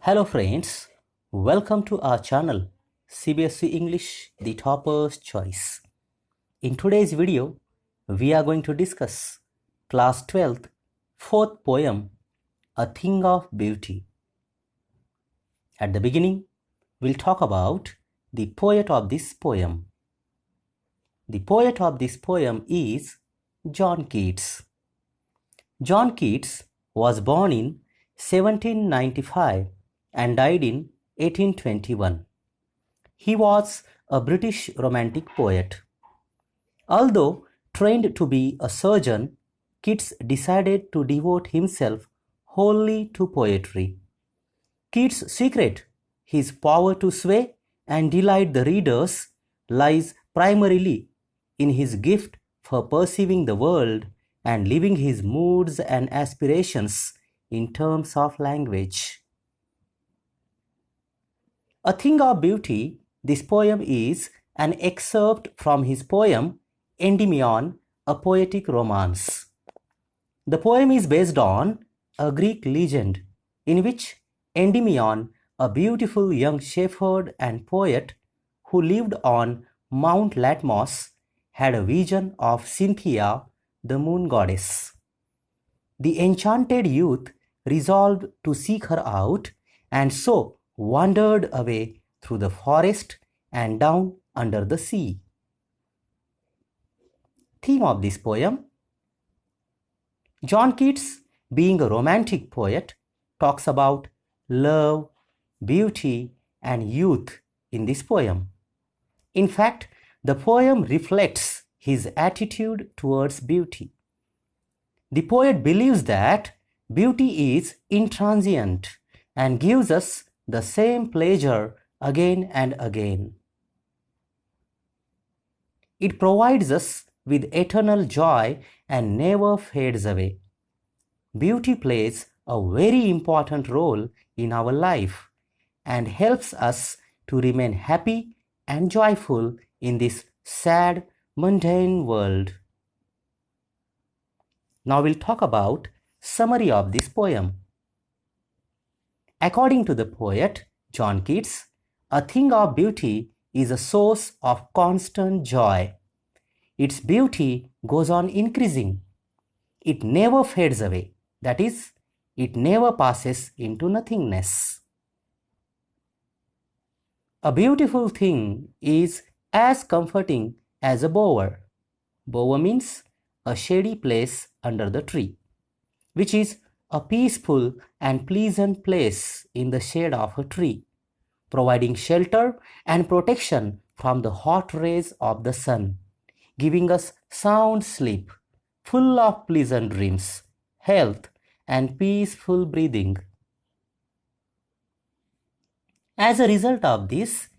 Hello friends, welcome to our channel Cbse English The Topper's Choice. In today's video, we are going to discuss class 12th fourth poem, A Thing of Beauty. At the beginning, we'll talk about the poet of this poem. The poet of this poem is John Keats. John Keats was born in 1795 and died in 1821. He was a British romantic poet. Although trained to be a surgeon, Keats decided to devote himself wholly to poetry. Keats' secret, his power to sway and delight the readers, lies primarily in his gift for perceiving the world and living his moods and aspirations in terms of language. A Thing of Beauty, this poem is an excerpt from his poem Endymion, a poetic romance. The poem is based on a Greek legend in which Endymion, a beautiful young shepherd and poet who lived on Mount Latmos, had a vision of Cynthia, the moon goddess. The enchanted youth resolved to seek her out and so wandered away through the forest and down under the sea. Theme of this poem: John Keats, being a romantic poet, talks about love, beauty, and youth in this poem. In fact, the poem reflects his attitude towards beauty. The poet believes that beauty is intransient and gives us the same pleasure again and again. It provides us with eternal joy and never fades away. Beauty plays a very important role in our life and helps us to remain happy and joyful in this sad, mundane world. Now we'll talk about summary of this poem. According to the poet John Keats, a thing of beauty is a source of constant joy. Its beauty goes on increasing. It never fades away. That is, it never passes into nothingness. A beautiful thing is as comforting as a bower. Bower means a shady place under the tree, which is a peaceful and pleasant place in the shade of a tree, providing shelter and protection from the hot rays of the sun, giving us sound sleep, full of pleasant dreams, health, and peaceful breathing. As a result of this,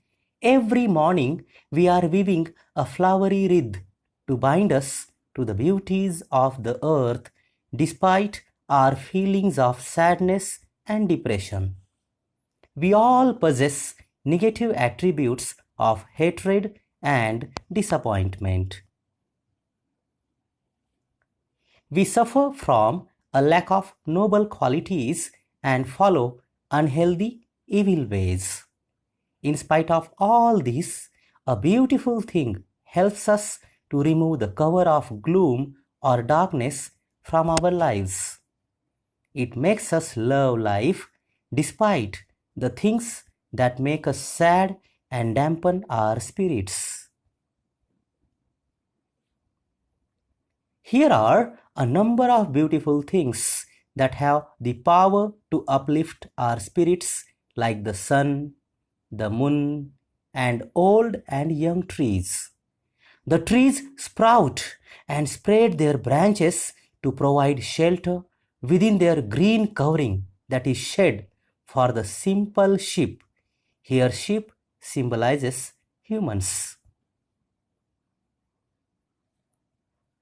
every morning we are weaving a flowery wreath to bind us to the beauties of the earth despite our feelings of sadness and depression. We all possess negative attributes of hatred and disappointment. We suffer from a lack of noble qualities and follow unhealthy, evil ways. In spite of all this, a beautiful thing helps us to remove the cover of gloom or darkness from our lives. It makes us love life despite the things that make us sad and dampen our spirits. Here are a number of beautiful things that have the power to uplift our spirits, like the sun, the moon, and old and young trees. The trees sprout and spread their branches to provide shelter within their green covering that is shed for the simple sheep. Here sheep symbolizes humans.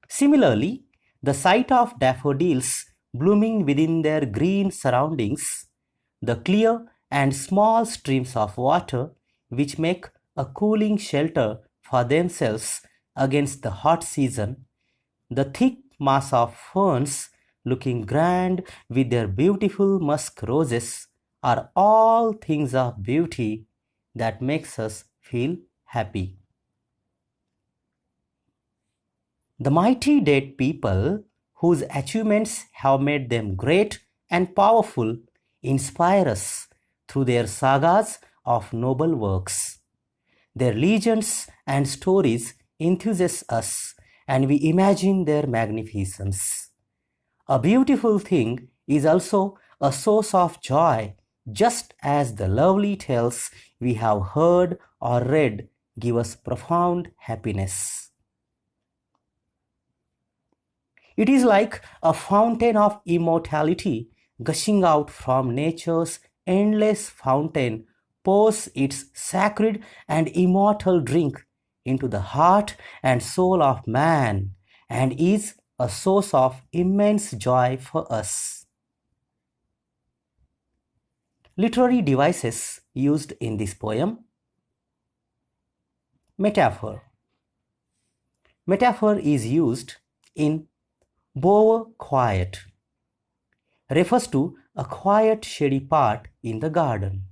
Similarly, the sight of daffodils blooming within their green surroundings, the clear and small streams of water which make a cooling shelter for themselves against the hot season, the thick mass of ferns looking grand with their beautiful musk roses are all things of beauty that makes us feel happy. The mighty dead people whose achievements have made them great and powerful inspire us through their sagas of noble works. Their legends and stories enthusiast us, and we imagine their magnificence. A beautiful thing is also a source of joy, just as the lovely tales we have heard or read give us profound happiness. It is like a fountain of immortality gushing out from nature's endless fountain, pours its sacred and immortal drink into the heart and soul of man, and is a source of immense joy for us. Literary devices used in this poem. Metaphor. Metaphor is used in bower quiet, refers to a quiet shady part in the garden.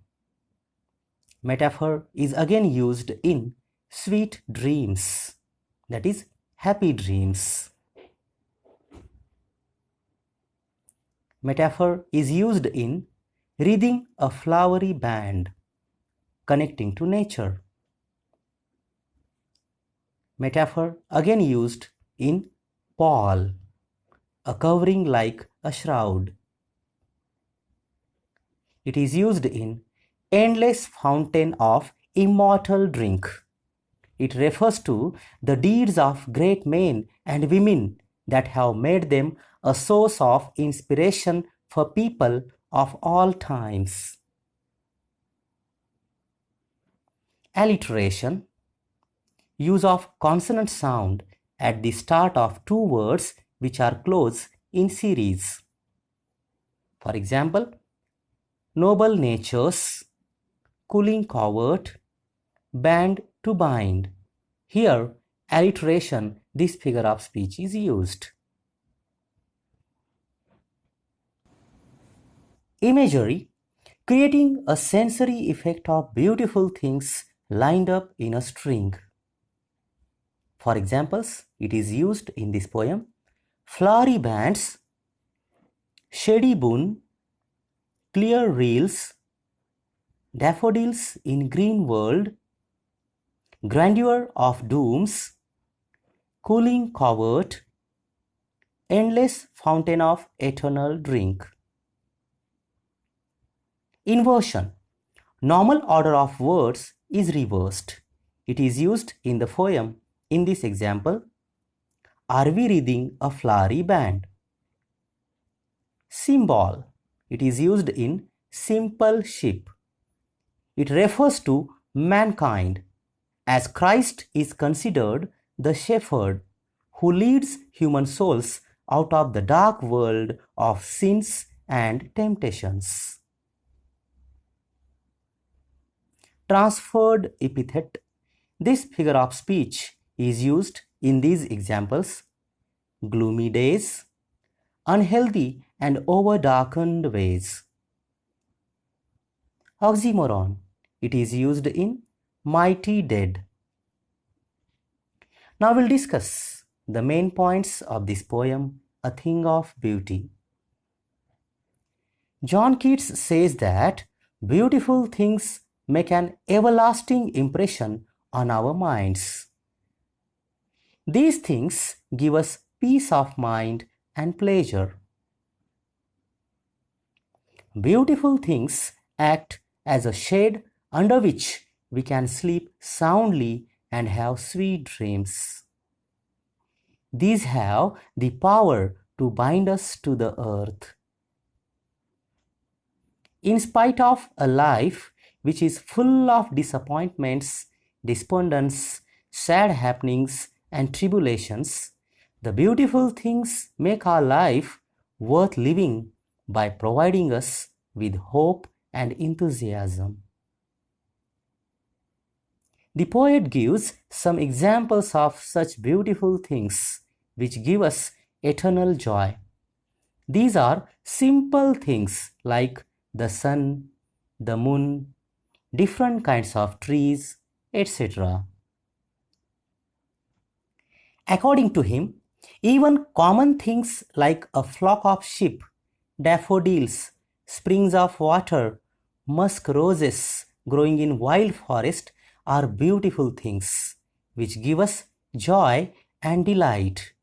Metaphor is again used in sweet dreams, that is happy dreams. Metaphor is used in wreathing a flowery band, connecting to nature. Metaphor again used in pall, a covering like a shroud. It is used in endless fountain of immortal drink. It refers to the deeds of great men and women that have made them a source of inspiration for people of all times. Alliteration. Use of consonant sound at the start of two words which are close in series. For example, noble natures, cooling covert, band to bind. Here, alliteration, this figure of speech is used. Imagery, creating a sensory effect of beautiful things lined up in a string. For examples, it is used in this poem: flowery bands, shady boon, clear reels, daffodils in green world, grandeur of dooms, cooling covert, endless fountain of eternal drink. Inversion. Normal order of words is reversed. It is used in the poem. In this example, are we reading a flowery band? Symbol. It is used in simple sheep. It refers to mankind, as Christ is considered the shepherd who leads human souls out of the dark world of sins and temptations. Transferred epithet. This figure of speech is used in these examples: gloomy days, unhealthy and over-darkened ways. Oxymoron. It is used in mighty dead. Now we'll discuss the main points of this poem, A Thing of Beauty. John Keats says that beautiful things make an everlasting impression on our minds. These things give us peace of mind and pleasure. Beautiful things act as a shade under which we can sleep soundly and have sweet dreams. These have the power to bind us to the earth. In spite of a life which is full of disappointments, despondence, sad happenings, and tribulations, the beautiful things make our life worth living by providing us with hope and enthusiasm. The poet gives some examples of such beautiful things which give us eternal joy. These are simple things like the sun, the moon, different kinds of trees, etc. According to him, even common things like a flock of sheep, daffodils, springs of water, musk roses growing in wild forest are beautiful things which give us joy and delight.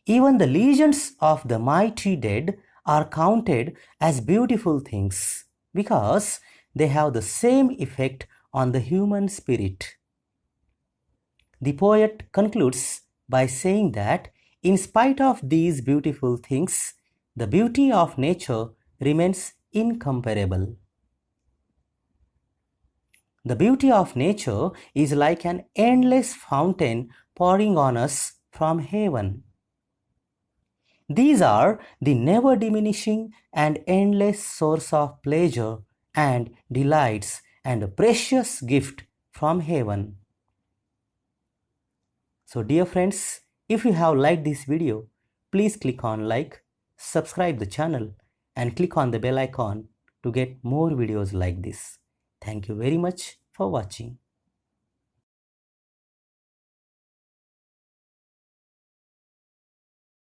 Even the legends of the mighty dead are counted as beautiful things because they have the same effect on the human spirit. The poet concludes by saying that in spite of these beautiful things, the beauty of nature remains incomparable. The beauty of nature is like an endless fountain pouring on us from heaven. These are the never diminishing and endless source of pleasure and delights and a precious gift from heaven. So dear friends, if you have liked this video, please click on like, subscribe the channel and click on the bell icon to get more videos like this. Thank you very much for watching.